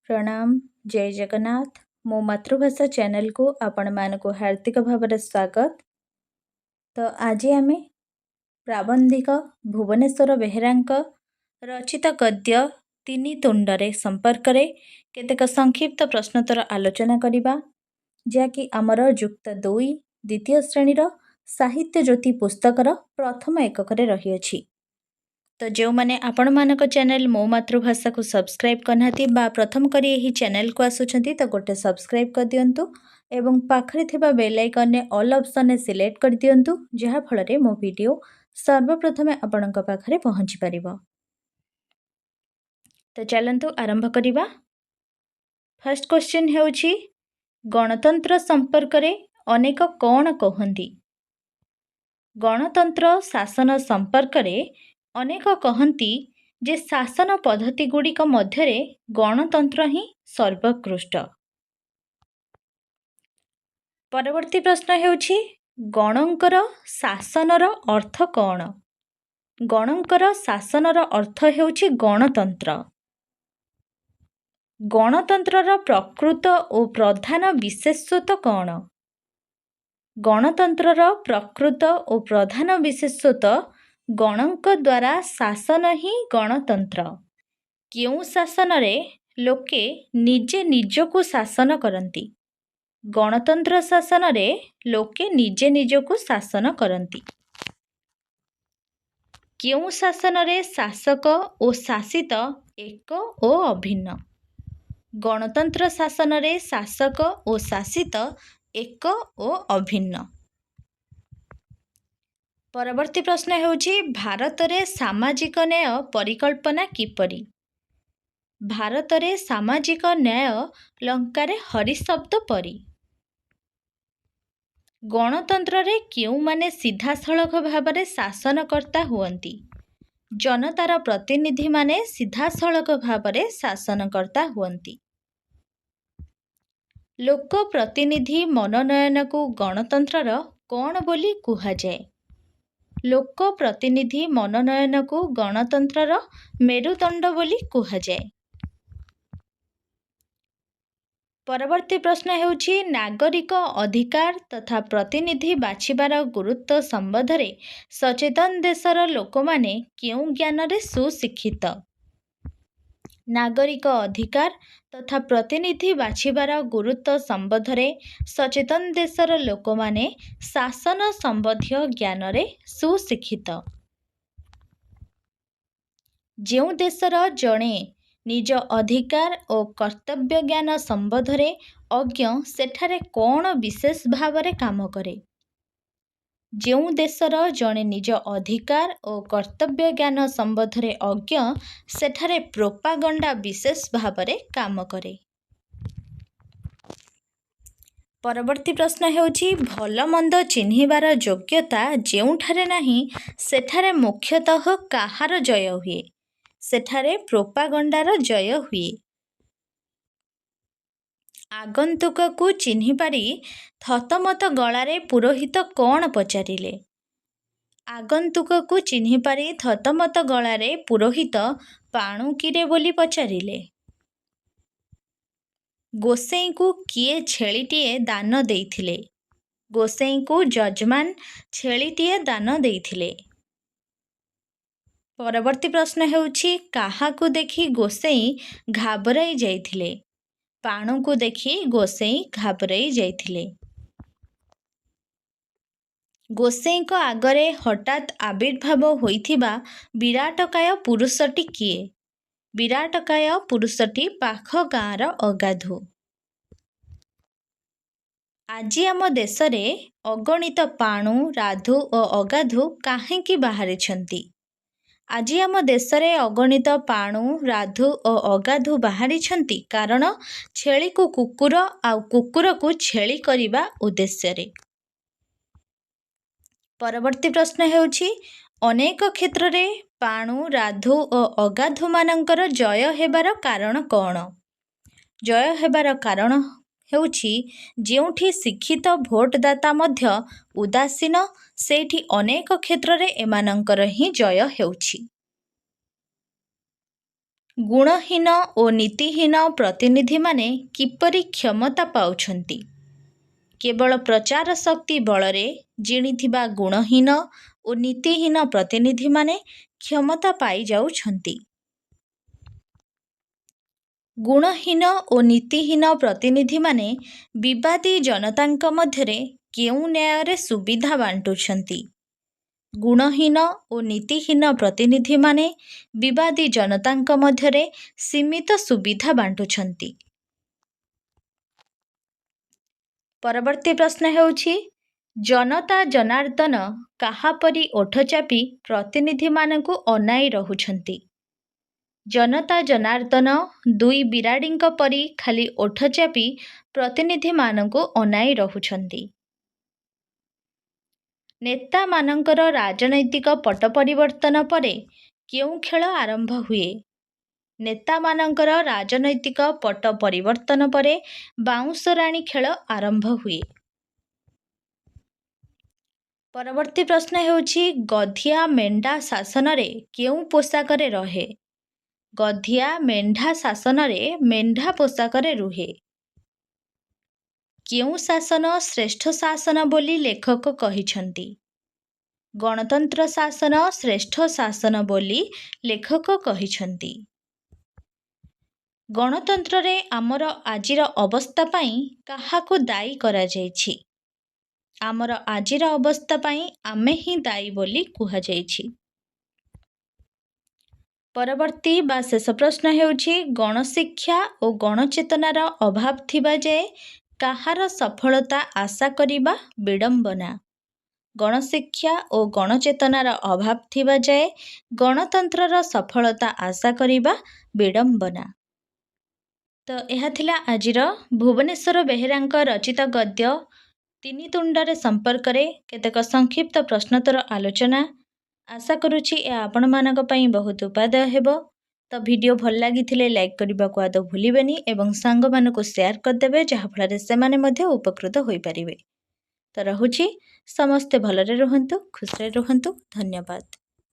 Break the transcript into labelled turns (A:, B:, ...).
A: प्रणाम जय जगन्नाथ मो मातृभाषा चैनल को आपण मानक हार्दिक भाव स्वागत। तो आज आम प्राबंधिक भुवनेश्वर बेहेरा रचित गद्य तीन तुंडरे संपर्क में केतेक संक्षिप्त प्रश्नोत्तर आलोचना करवा जहाँकि आमर युक्त 2 द्वितीय श्रेणीर साहित्य ज्योति पुस्तकर प्रथम एकक रही। तो जो मैंने आपण मानक चैनल मो मातृभाषा को सब्सक्राइब करना बा प्रथम करी यही चैनल को आसुचंती तो गोटे सब्सक्राइब कर दियंतु एवं पाखरे थिबा बेल आइकन ने ऑल ऑप्शन ने सिलेक्ट कर दियंतु जहा फଳରେ मो वीडियो सर्वप्रथमे आपणक पाखरे पहुंची परिबो। तो चलंतु आरंभ करिबा। फर्स्ट क्वेश्चन हेउछि गणतंत्र संपर्क रे अनेक कोण कहंती। गणतंत्र शासन संपर्क रे अनेक कहती जे शासन पद्धति गुड़िक मध्य गणतंत्र ही सर्वोत्कृष्ट। परवर्ती प्रश्न हेउछि गणंकर शासनर अर्थ कौन। गणंकर शासनर अर्थ हेउछि गणतंत्र। गणतंत्रर प्रकृत और प्रधान विशेषत्व कौन। गणतंत्रर प्रकृत और प्रधान विशेषत्व गणक द्वारा शासन ही गणतंत्र। क्यों शासन रे लोके निजे निजको शासन करती। गणतंत्र शासन रे लोके निजे निजको शासन करती। क्यों शासन रे शासक और शासित एक और अभिन्न। गणतंत्र शासन रे शासक और शासित एक और अभिन्न। परवर्ती प्रश्न हेउछि भारत रे सामाजिक न्याय परिकल्पना किपरि। भारत रे सामाजिक न्याय लंकारे हरि शब्द परि। गणतंत्र रे क्यों माने सीधासळख भाव शासनकर्ता हुअंती। जनतार प्रतिनिधि माने सीधासळख भाव शासनकर्ता हुअंती। लोक प्रतिनिधि मनोनयन को गणतंत्रर कौन बोली कुहा जाए। लोक प्रतिनिधि मनोनयन को गणतंत्रर मेरुदंड बोली कुहा जाए। परवर्ती प्रश्न हेउछि नागरिक अधिकार तथा प्रतिनिधि बाछिबार गुरुत्व संबंध रे सचेतन देशर लोक माने केउ ज्ञान रे सुशिक्षित। नागरिक अधिकार तथा प्रतिनिधि बाछिबार गुरुत्व संबंध रे सचेतन देशर लोक माने शासन संबंधी ज्ञान रे सुशिक्षित। जो देशर जणे निज अधिकार और कर्तव्य ज्ञान संबंध रे अज्ञ सेठारे कौन विशेष भाव रे काम करे। जो देशर जणे निज अधिकार और कर्तव्य ज्ञान संबंध रे अज्ञ सेठारे प्रोपागंडा विशेष भाव रे काम करे। परवर्ती प्रश्न हेउछि भल मंद चिन्हिबार योग्यता जेउठारे नाही सेठारे मुख्यतः काहार जय हुए। सेठारे प्रोपागंडार जय हुए। आगंतुक को चिन्हि पारि थतमत गलारे पुरोहित कौन पचारिले। आगंतुक को चिन्हि पारि थतमत गलारे पुरोहित पाणुकिरे बोली पचारिले। गोसेई को किए छेलिटिए दान देइथिले। गोसेई को जजमान छेलिटिए दान देइथिले। परवर्ती प्रश्न हेउछि काहाकु देखि गोसेई घाबराई जाइथिले। पाणु को देखि गोसेई घाबराई जाइथिले। गोसेई को आगरे हठात आविर्भाव होइथिबा विराटकाय पुरुषटी किए। विराटकाय पुरुषटी पाख गाँर अगाधु। आज आम देश रे अगणित पाणु राधु और अगाधु काहेकि बाहरी छंती। आज आम देश रे अगणित पाणु राधु और अगाधु बाहरी छंती कारण छेली को कुकुर आउ कुकुर को छेली करिबा उद्देश्य रे। परवर्ती प्रश्न हेउछि अनेक क्षेत्र रे पाणु राधु और अगाधु मानकर जय हेबार कारण कौन। जय हेबार कारण हेउछि जेउठी शिक्षित भोटदाता मध्य उदासीन सेठी अनेक क्षेत्र रे एमानंकर ही जय हेउछि। ଗୁଣହୀନ ଓ ନୀତିହୀନ ପ୍ରତିନିଧିମାନେ କିପରି କ୍ଷମତା ପାଉଛନ୍ତି? କେବଳ ପ୍ରଚାର ଶକ୍ତି ବଳରେ ଜିଣିଥିବା ଗୁଣହୀନ ଓ ନୀତିହୀନ ପ୍ରତିନିଧିମାନେ କ୍ଷମତା ପାଇଯାଉଛନ୍ତି। ଗୁଣହୀନ ଓ ନୀତିହୀନ ପ୍ରତିନିଧିମାନେ ବିବାଦୀ ଜନତାଙ୍କ ମଧ୍ୟରେ କେଉଁ ନ୍ୟାୟରେ ସୁବିଧା ବାଣ୍ଟୁଛନ୍ତି? ଗୁଣହୀନ ଓ ନୀତିହୀନ ପ୍ରତିନିଧିମାନେ ବିବାଦୀ ଜନତାଙ୍କ ମଧ୍ୟରେ ସୀମିତ ସୁବିଧା ବାଣ୍ଟୁଛନ୍ତି। ପରବର୍ତ୍ତୀ ପ୍ରଶ୍ନ ହେଉଛି, ଜନତା ଜନାର୍ଦ୍ଦନ କାହାପରି ଓଠ ଚାପି ପ୍ରତିନିଧିମାନଙ୍କୁ ଅନାଇ ରହୁଛନ୍ତି? ଜନତା ଜନାର୍ଦ୍ଦନ ଦୁଇ ବିରାଡ଼ିଙ୍କ ପରି ଖାଲି ଓଠ ଚାପି ପ୍ରତିନିଧିମାନଙ୍କୁ ଅନାଇ ରହୁଛନ୍ତି। ନେତାମାନଙ୍କର ରାଜନୈତିକ ପଟ ପରିବର୍ତ୍ତନ ପରେ କେଉଁ ଖେଳ ଆରମ୍ଭ ହୁଏ? ନେତାମାନଙ୍କର ରାଜନୈତିକ ପଟ ପରିବର୍ତ୍ତନ ପରେ ବାଉଁଶରାଣୀ ଖେଳ ଆରମ୍ଭ ହୁଏ। ପରବର୍ତ୍ତୀ ପ୍ରଶ୍ନ ହେଉଛି, ଗଧିଆ ମେଣ୍ଢା ଶାସନରେ କେଉଁ ପୋଷାକରେ ରହେ? ଗଧିଆ ମେଣ୍ଢା ଶାସନରେ ମେଣ୍ଢା ପୋଷାକରେ ରୁହେ। କେଉଁ ଶାସନ ଶ୍ରେଷ୍ଠ ଶାସନ ବୋଲି ଲେଖକ କହିଛନ୍ତି? ଗଣତନ୍ତ୍ର ଶାସନ ଶ୍ରେଷ୍ଠ ଶାସନ ବୋଲି ଲେଖକ କହିଛନ୍ତି। ଗଣତନ୍ତ୍ରରେ ଆମର ଆଜିର ଅବସ୍ଥା ପାଇଁ କାହାକୁ ଦାୟୀ କରାଯାଇଛି? ଆମର ଆଜିର ଅବସ୍ଥା ପାଇଁ ଆମେ ହିଁ ଦାୟୀ ବୋଲି କୁହାଯାଇଛି। ପରବର୍ତ୍ତୀ ବା ଶେଷ ପ୍ରଶ୍ନ ହେଉଛି, ଗଣଶିକ୍ଷା ଓ ଗଣଚେତନାର ଅଭାବ ଥିବା ଯାଏ କାହାର ସଫଳତା ଆଶା କରିବା ବିଡ଼ମ୍ବନା? ଗଣଶିକ୍ଷା ଓ ଗଣଚେତନାର ଅଭାବ ଥିବା ଯାଏ ଗଣତନ୍ତ୍ରର ସଫଳତା ଆଶା କରିବା ବିଡ଼ମ୍ବନା। ତ ଏହା ଥିଲା ଆଜିର ଭୁବନେଶ୍ୱର ବେହେରାଙ୍କ ରଚିତ ଗଦ୍ୟ ତିନି ତୁଣ୍ଡରେ ସମ୍ପର୍କରେ କେତେକ ସଂକ୍ଷିପ୍ତ ପ୍ରଶ୍ନୋତ୍ତର ଆଲୋଚନା। ଆଶା କରୁଛି ଏହା ଆପଣମାନଙ୍କ ପାଇଁ ବହୁତ ଉପାଦେୟ ହେବ। ତ ଭିଡ଼ିଓ ଭଲ ଲାଗିଥିଲେ ଲାଇକ୍ କରିବାକୁ ଆଦୌ ଭୁଲିବେନି ଏବଂ ସାଙ୍ଗମାନଙ୍କୁ ସେୟାର କରିଦେବେ, ଯାହାଫଳରେ ସେମାନେ ମଧ୍ୟ ଉପକୃତ ହୋଇପାରିବେ। ତ ରହୁଛି, ସମସ୍ତେ ଭଲରେ ରୁହନ୍ତୁ, ଖୁସିରେ ରୁହନ୍ତୁ। ଧନ୍ୟବାଦ।